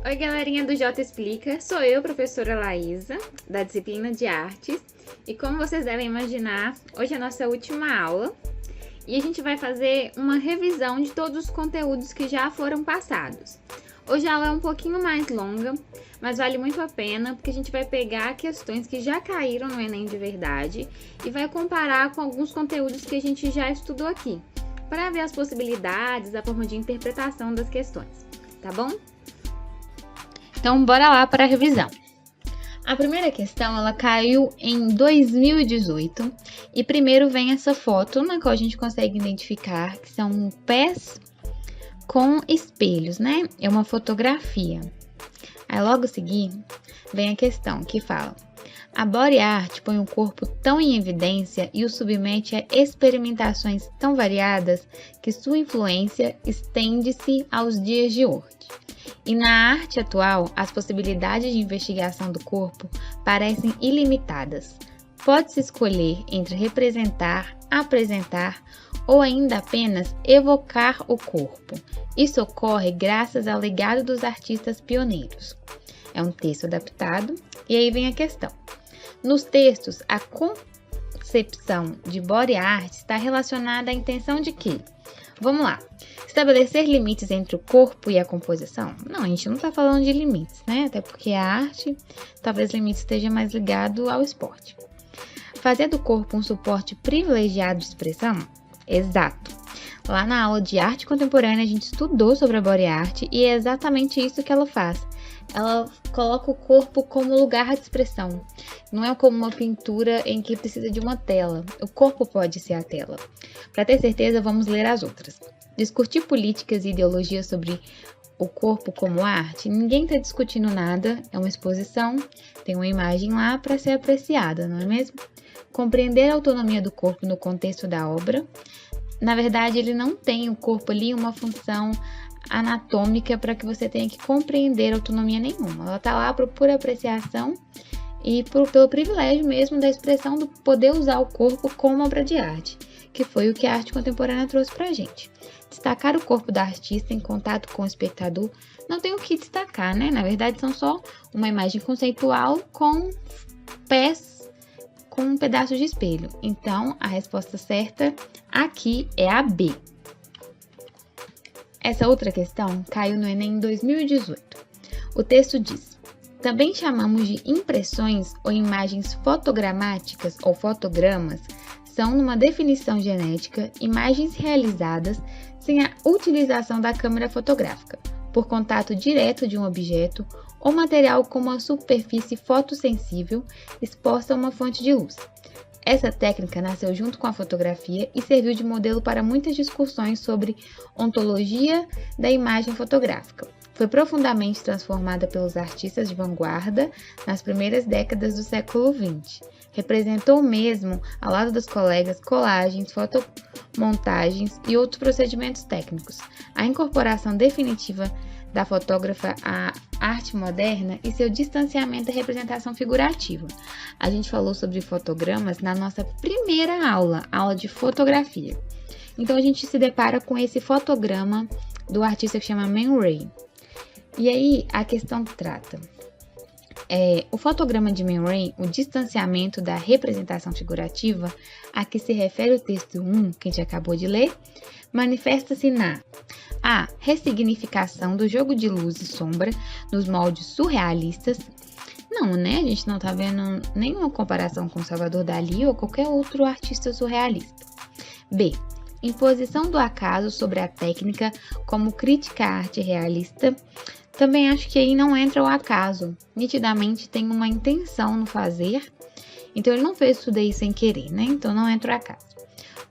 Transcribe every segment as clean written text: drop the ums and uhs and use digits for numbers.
Oi, galerinha do Jota Explica, sou eu, professora Laísa, da disciplina de Artes, e como vocês devem imaginar, hoje é a nossa última aula, e a gente vai fazer uma revisão de todos os conteúdos que já foram passados. Hoje a aula é um pouquinho mais longa, mas vale muito a pena, porque a gente vai pegar questões que já caíram no Enem de verdade e vai comparar com alguns conteúdos que a gente já estudou aqui, para ver as possibilidades, a forma de interpretação das questões, tá bom? Então, bora lá para a revisão. A primeira questão, ela caiu em 2018 e primeiro vem essa foto na qual a gente consegue identificar que são pés com espelhos, né? É uma fotografia. Aí logo a seguir vem a questão que fala: a body art põe o corpo tão em evidência e o submete a experimentações tão variadas que sua influência estende-se aos dias de hoje. E na arte atual, as possibilidades de investigação do corpo parecem ilimitadas. Pode-se escolher entre representar, apresentar ou ainda apenas evocar o corpo. Isso ocorre graças ao legado dos artistas pioneiros. É um texto adaptado e aí vem a questão. Nos textos, a concepção de body art está relacionada à intenção de quê? Vamos lá. Estabelecer limites entre o corpo e a composição? Não, a gente não está falando de limites, né? Até porque a arte, talvez o limite esteja mais ligado ao esporte. Fazer do corpo um suporte privilegiado de expressão? Exato. Lá na aula de arte contemporânea a gente estudou sobre a body art e é exatamente isso que ela faz. Ela coloca o corpo como lugar de expressão. Não é como uma pintura em que precisa de uma tela. O corpo pode ser a tela. Para ter certeza, vamos ler as outras. Discutir políticas e ideologias sobre o corpo como arte, ninguém está discutindo nada, é uma exposição, tem uma imagem lá para ser apreciada, não é mesmo? Compreender a autonomia do corpo no contexto da obra. Na verdade, ele não tem o corpo ali uma função anatômica para que você tenha que compreender autonomia nenhuma. Ela está lá por pura apreciação e pelo privilégio mesmo da expressão do poder usar o corpo como obra de arte, que foi o que a arte contemporânea trouxe para a gente. Destacar o corpo da artista em contato com o espectador não tem o que destacar, né? Na verdade, são só uma imagem conceitual com pés com um pedaço de espelho. Então, a resposta certa aqui é a B. Essa outra questão caiu no Enem em 2018. O texto diz: também chamamos de impressões ou imagens fotogramáticas ou fotogramas, são, numa definição genética, imagens realizadas sem a utilização da câmera fotográfica, por contato direto de um objeto ou material com uma superfície fotossensível exposta a uma fonte de luz. Essa técnica nasceu junto com a fotografia e serviu de modelo para muitas discussões sobre ontologia da imagem fotográfica. Foi profundamente transformada pelos artistas de vanguarda nas primeiras décadas do século XX. Representou mesmo, ao lado dos colegas, colagens, fotomontagens e outros procedimentos técnicos. A incorporação definitiva da fotógrafa à arte moderna e seu distanciamento da representação figurativa. A gente falou sobre fotogramas na nossa primeira aula de fotografia. Então a gente se depara com esse fotograma do artista que chama Man Ray. E aí a questão trata o fotograma de Man Ray, o distanciamento da representação figurativa a que se refere o texto 1, que a gente acabou de ler, manifesta-se na a ressignificação do jogo de luz e sombra nos moldes surrealistas. Não, né? A gente não tá vendo nenhuma comparação com Salvador Dalí ou qualquer outro artista surrealista. B. Imposição do acaso sobre a técnica como crítica à arte realista. Também acho que aí não entra o acaso. Nitidamente tem uma intenção no fazer, então ele não fez isso daí sem querer, né? Então não entra o acaso.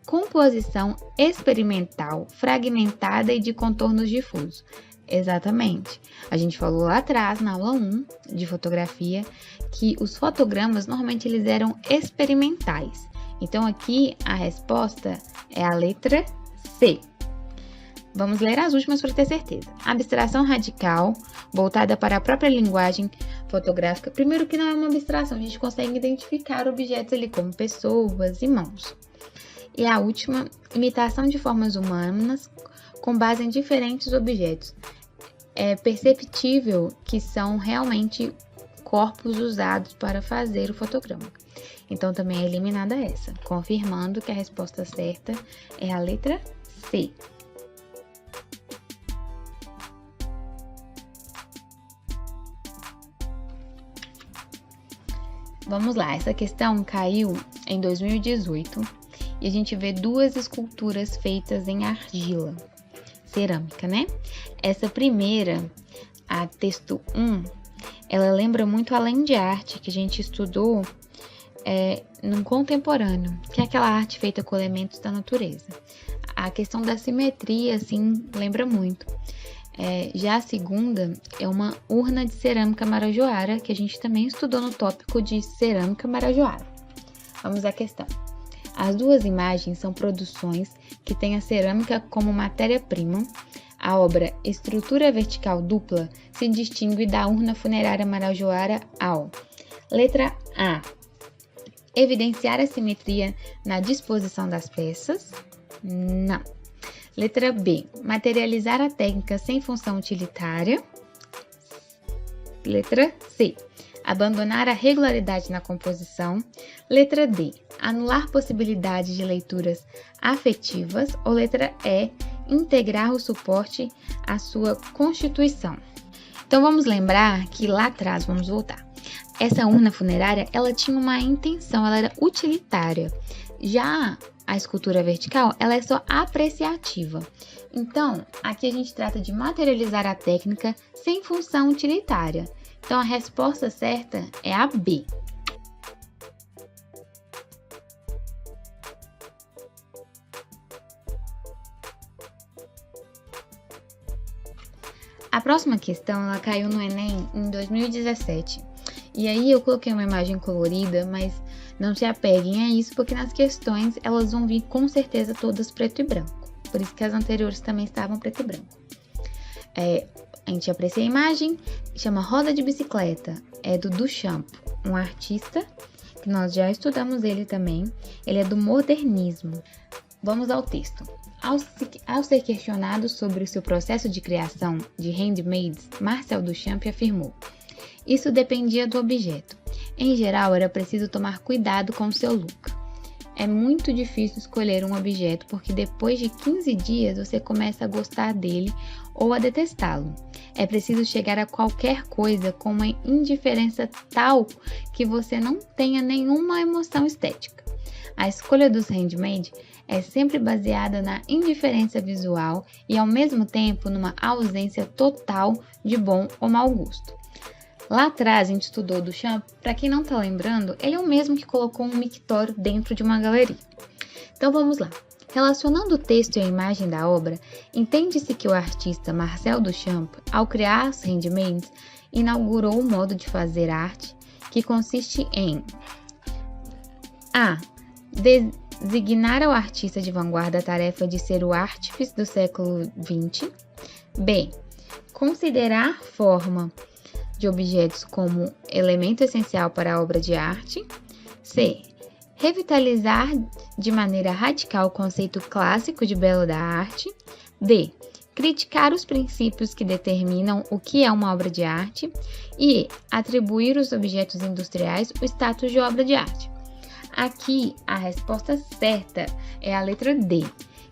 Composição experimental, fragmentada e de contornos difusos. Exatamente. A gente falou lá atrás, na aula 1 de fotografia, que os fotogramas normalmente eles eram experimentais. Então aqui a resposta é a letra C. Vamos ler as últimas para ter certeza. Abstração radical, voltada para a própria linguagem fotográfica. Primeiro que não é uma abstração, a gente consegue identificar objetos ali como pessoas e mãos. E a última, imitação de formas humanas com base em diferentes objetos. é perceptível que são realmente corpos usados para fazer o fotograma. Então, também é eliminada essa, confirmando que a resposta certa é a letra C. Vamos lá, essa questão caiu em 2018 e a gente vê duas esculturas feitas em argila, cerâmica, né? Essa primeira, a texto 1, ela lembra muito a lente arte que a gente estudou no contemporâneo, que é aquela arte feita com elementos da natureza. A questão da simetria, assim, lembra muito. Já a segunda é uma urna de cerâmica marajoara, que a gente também estudou no tópico de cerâmica marajoara. Vamos à questão. As duas imagens são produções que têm a cerâmica como matéria-prima. A obra Estrutura Vertical Dupla se distingue da urna funerária marajoara ao: letra A, evidenciar a simetria na disposição das peças. Não. Letra B, materializar a técnica sem função utilitária. Letra C, abandonar a regularidade na composição. Letra D, anular possibilidade de leituras afetivas. Ou letra E, integrar o suporte à sua constituição. Então vamos lembrar que lá atrás, vamos voltar. Essa urna funerária, ela tinha uma intenção, ela era utilitária. Já a escultura vertical, ela é só apreciativa. Então, aqui a gente trata de materializar a técnica sem função utilitária. Então, a resposta certa é a B. A próxima questão, ela caiu no Enem em 2017. E aí eu coloquei uma imagem colorida, mas não se apeguem a isso, porque nas questões elas vão vir com certeza todas preto e branco. Por isso que as anteriores também estavam preto e branco. A gente aprecia a imagem, chama Roda de Bicicleta, é do Duchamp, um artista que nós já estudamos ele também. Ele é do modernismo. Vamos ao texto. Ao ser questionado sobre o seu processo de criação de handmaids, Marcel Duchamp afirmou: isso dependia do objeto. Em geral, era preciso tomar cuidado com o seu look. É muito difícil escolher um objeto porque depois de 15 dias você começa a gostar dele ou a detestá-lo. É preciso chegar a qualquer coisa com uma indiferença tal que você não tenha nenhuma emoção estética. A escolha dos handmade é sempre baseada na indiferença visual e, ao mesmo tempo, numa ausência total de bom ou mau gosto. Lá atrás, a gente estudou Duchamp. Para quem não está lembrando, ele é o mesmo que colocou um mictório dentro de uma galeria. Então, vamos lá. Relacionando o texto e a imagem da obra, entende-se que o artista Marcel Duchamp, ao criar as handmaids, inaugurou o modo de fazer arte que consiste em A. Designar ao artista de vanguarda a tarefa de ser o artífice do século XX. B. Considerar forma de objetos como elemento essencial para a obra de arte. C. Revitalizar de maneira radical o conceito clássico de belo da arte. D. Criticar os princípios que determinam o que é uma obra de arte. E atribuir aos objetos industriais o status de obra de arte. Aqui, a resposta certa é a letra D.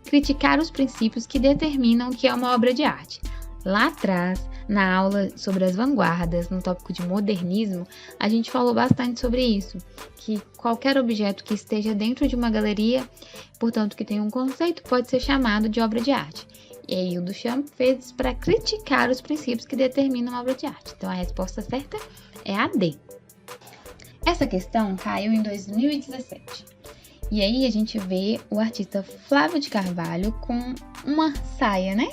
Criticar os princípios que determinam o que é uma obra de arte. Lá atrás, na aula sobre as vanguardas, no tópico de modernismo, a gente falou bastante sobre isso, que qualquer objeto que esteja dentro de uma galeria, portanto que tenha um conceito, pode ser chamado de obra de arte. E aí o Duchamp fez isso para criticar os princípios que determinam a obra de arte. Então a resposta certa é a D. Essa questão caiu em 2017. E aí a gente vê o artista Flávio de Carvalho com uma saia, né?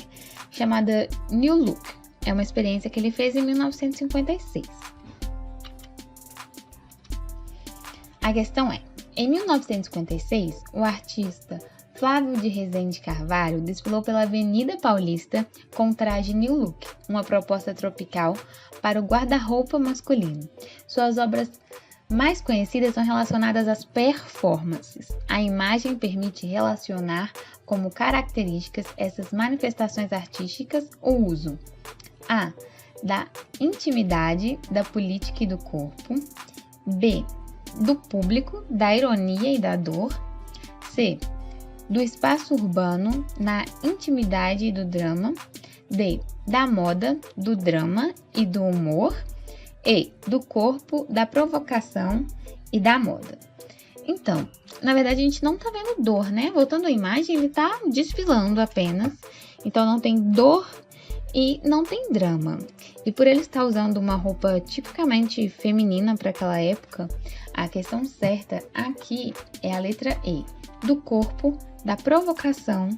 Chamada New Look. É uma experiência que ele fez em 1956. A questão é: em 1956, o artista Flávio de Rezende Carvalho desfilou pela Avenida Paulista com o traje New Look, uma proposta tropical para o guarda-roupa masculino. Suas obras mais conhecidas são relacionadas às performances. A imagem permite relacionar como características essas manifestações artísticas o uso: A. Da intimidade, da política e do corpo. B. Do público, da ironia e da dor. C. Do espaço urbano, na intimidade e do drama. D. Da moda, do drama e do humor. E. Do corpo, da provocação e da moda. Então, na verdade, a gente não tá vendo dor, né? Voltando à imagem, ele tá desfilando apenas. Então, não tem dor e não tem drama. E por ele estar usando uma roupa tipicamente feminina para aquela época, a questão certa aqui é a letra E. Do corpo, da provocação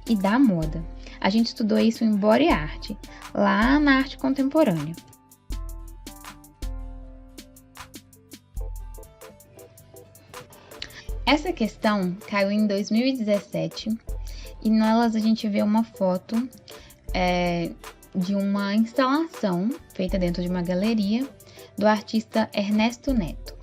e da moda. A gente estudou isso em Body Art, lá na arte contemporânea. Essa questão caiu em 2017 e nelas a gente vê uma foto de uma instalação feita dentro de uma galeria do artista Ernesto Neto.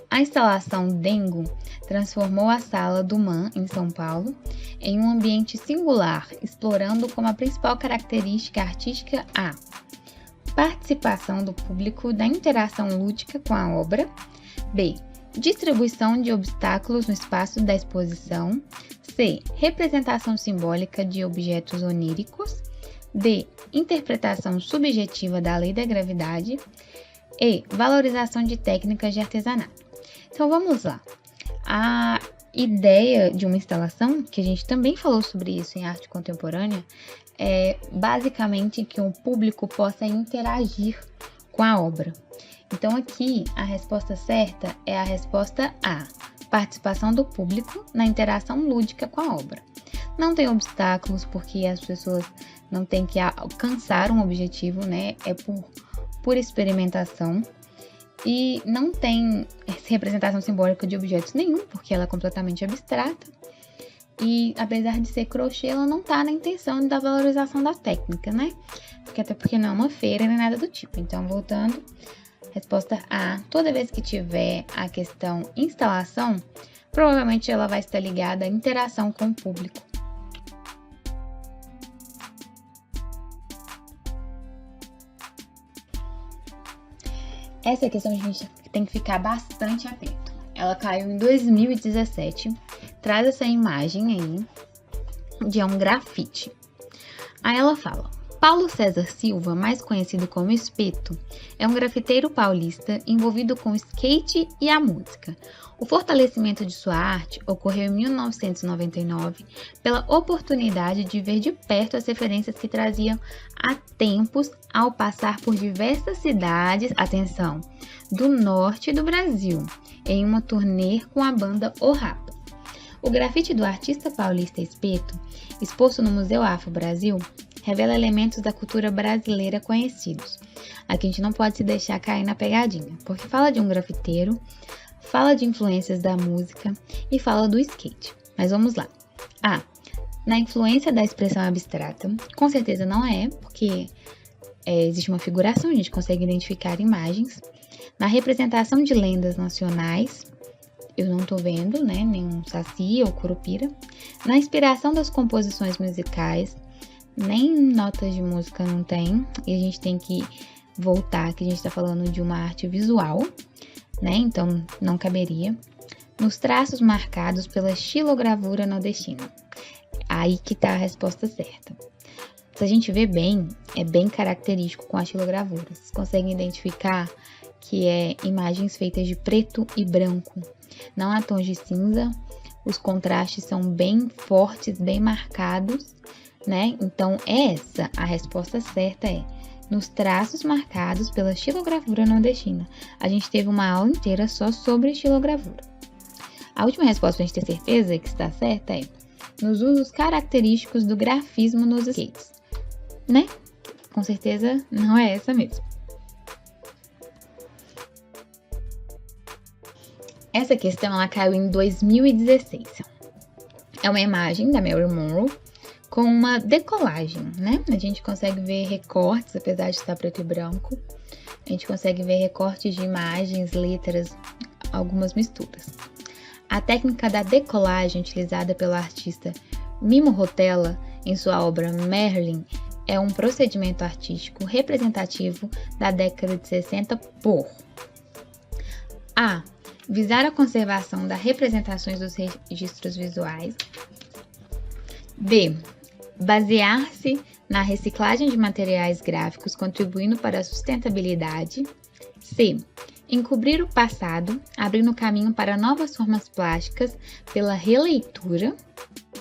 A instalação Dengo transformou a Sala do MAM, em São Paulo, em um ambiente singular, explorando como a principal característica artística a participação do público da interação lúdica com a obra. B. Distribuição de obstáculos no espaço da exposição. C. Representação simbólica de objetos oníricos. D. Interpretação subjetiva da lei da gravidade. E. Valorização de técnicas de artesanato. Então vamos lá. A ideia de uma instalação, que a gente também falou sobre isso em arte contemporânea, é basicamente que o público possa interagir com a obra. Então aqui a resposta certa é a resposta A, participação do público na interação lúdica com a obra. Não tem obstáculos porque as pessoas não têm que alcançar um objetivo, né? É por experimentação. E não tem representação simbólica de objetos nenhum, porque ela é completamente abstrata. E apesar de ser crochê, ela não tá na intenção da valorização das técnicas, né? Até porque não é uma feira nem nada do tipo. Então, voltando, resposta A, toda vez que tiver a questão instalação, provavelmente ela vai estar ligada à interação com o público. Essa questão a gente tem que ficar bastante atento. Ela caiu em 2017, traz essa imagem aí de um grafite. Aí ela fala: Paulo César Silva, mais conhecido como Espeto, é um grafiteiro paulista envolvido com o skate e a música. O fortalecimento de sua arte ocorreu em 1999 pela oportunidade de ver de perto as referências que traziam há tempos ao passar por diversas cidades, atenção, do norte do Brasil, em uma turnê com a banda O Rapa. O grafite do artista paulista Espeto, exposto no Museu Afro Brasil, revela elementos da cultura brasileira conhecidos. Aqui a gente não pode se deixar cair na pegadinha, porque fala de um grafiteiro, fala de influências da música e fala do skate. Mas vamos lá. A. Na influência da expressão abstrata, com certeza não é, porque existe uma figuração, a gente consegue identificar imagens. Na representação de lendas nacionais, eu não tô vendo, né, nenhum saci ou curupira. Na inspiração das composições musicais, nem notas de música não tem, e a gente tem que voltar, que a gente tá falando de uma arte visual, né, então não caberia. Nos traços marcados pela xilogravura nordestina. Aí que tá a resposta certa. Se a gente vê bem, é bem característico com a xilogravura. Vocês conseguem identificar que é imagens feitas de preto e branco. Não há tons de cinza, os contrastes são bem fortes, bem marcados, né? Então, essa, a resposta certa é nos traços marcados pela xilogravura nordestina. A gente teve uma aula inteira só sobre xilogravura. A última resposta pra gente ter certeza que está certa é nos usos característicos do grafismo nos skates, né? Com certeza não é essa mesmo. Essa questão ela caiu em 2016. É uma imagem da Marilyn Monroe com uma decolagem, né? A gente consegue ver recortes, apesar de estar preto e branco. A gente consegue ver recortes de imagens, letras, algumas misturas. A técnica da decolagem utilizada pelo artista Mimo Rotella em sua obra Marilyn é um procedimento artístico representativo da década de 60 por A. Visar a conservação das representações dos registros visuais. B. Basear-se na reciclagem de materiais gráficos, contribuindo para a sustentabilidade. C. Encobrir o passado, abrindo caminho para novas formas plásticas pela releitura.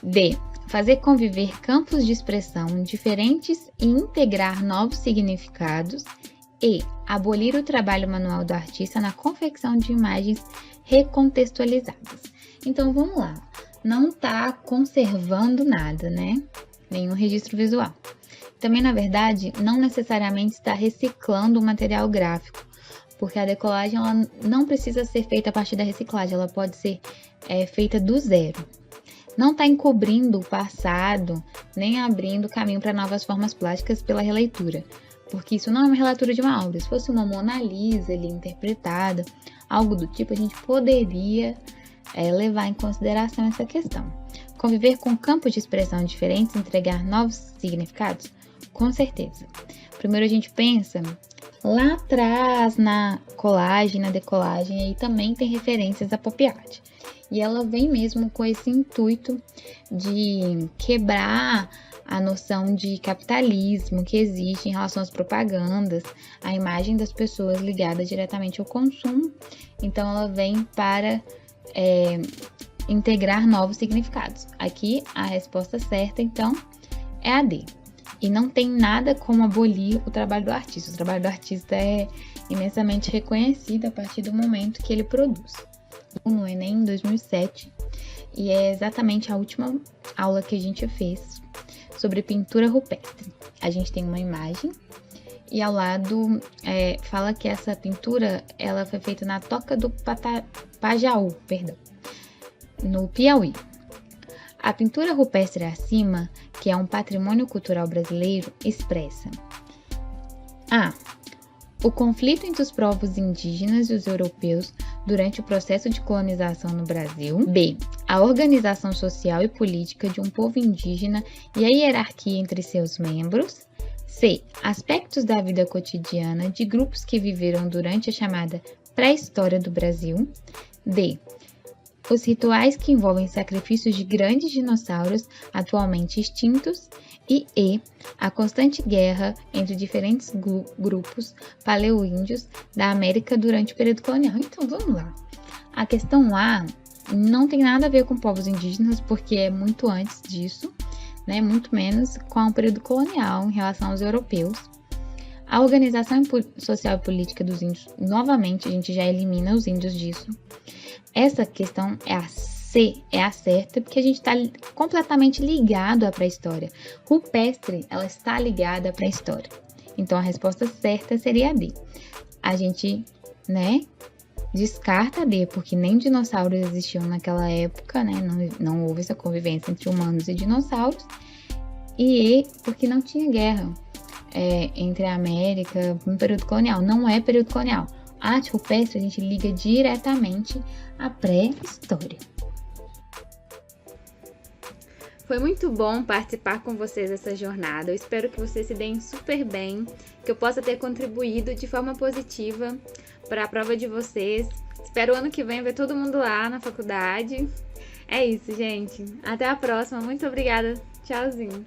D. Fazer conviver campos de expressão diferentes e integrar novos significados. E. Abolir o trabalho manual do artista na confecção de imagens recontextualizadas. Então, vamos lá. Não está conservando nada, né? Nenhum registro visual. Também, na verdade, não necessariamente está reciclando o material gráfico, porque a decolagem ela não precisa ser feita a partir da reciclagem, ela pode ser feita do zero. Não está encobrindo o passado, nem abrindo caminho para novas formas plásticas pela releitura, porque isso não é uma releitura de uma obra. Se fosse uma Mona Lisa ali interpretada, algo do tipo, a gente poderia levar em consideração essa questão. Conviver com campos de expressão diferentes, entregar novos significados? Com certeza. Primeiro a gente pensa lá atrás na colagem, na decolagem, aí também tem referências à pop art. E ela vem mesmo com esse intuito de quebrar a noção de capitalismo que existe em relação às propagandas, a imagem das pessoas ligada diretamente ao consumo. Então ela vem para integrar novos significados. Aqui a resposta certa, então, é a D. E não tem nada como abolir o trabalho do artista. O trabalho do artista é imensamente reconhecido a partir do momento que ele produz. No Enem, em 2007, e é exatamente a última aula que a gente fez sobre pintura rupestre. A gente tem uma imagem e ao lado fala que essa pintura ela foi feita na Toca do Pajaú, no Piauí. A pintura rupestre acima, que é um patrimônio cultural brasileiro, expressa A. O conflito entre os povos indígenas e os europeus durante o processo de colonização no Brasil. B. A organização social e política de um povo indígena e a hierarquia entre seus membros. C. Aspectos da vida cotidiana de grupos que viveram durante a chamada pré-história do Brasil. D. Os rituais que envolvem sacrifícios de grandes dinossauros atualmente extintos. E a constante guerra entre diferentes grupos paleoíndios da América durante o período colonial. Então, vamos lá. A questão A não tem nada a ver com povos indígenas, porque é muito antes disso, né? Muito menos com o período colonial em relação aos europeus. A organização social e política dos índios, novamente, a gente já elimina os índios disso. Essa questão é a C, é a certa, porque a gente está completamente ligado à pré-história. Rupestre, ela está ligada à pré-história. Então, a resposta certa seria a D. A gente, descarta a D, porque nem dinossauros existiam naquela época, né? Não houve essa convivência entre humanos e dinossauros. E E, porque não tinha guerra entre a América no período colonial. Não é período colonial. A arte rupestre a gente liga diretamente à pré-história. Foi muito bom participar com vocês dessa jornada. Eu espero que vocês se deem super bem, que eu possa ter contribuído de forma positiva para a prova de vocês. Espero o ano que vem ver todo mundo lá na faculdade. É isso, gente. Até a próxima. Muito obrigada. Tchauzinho.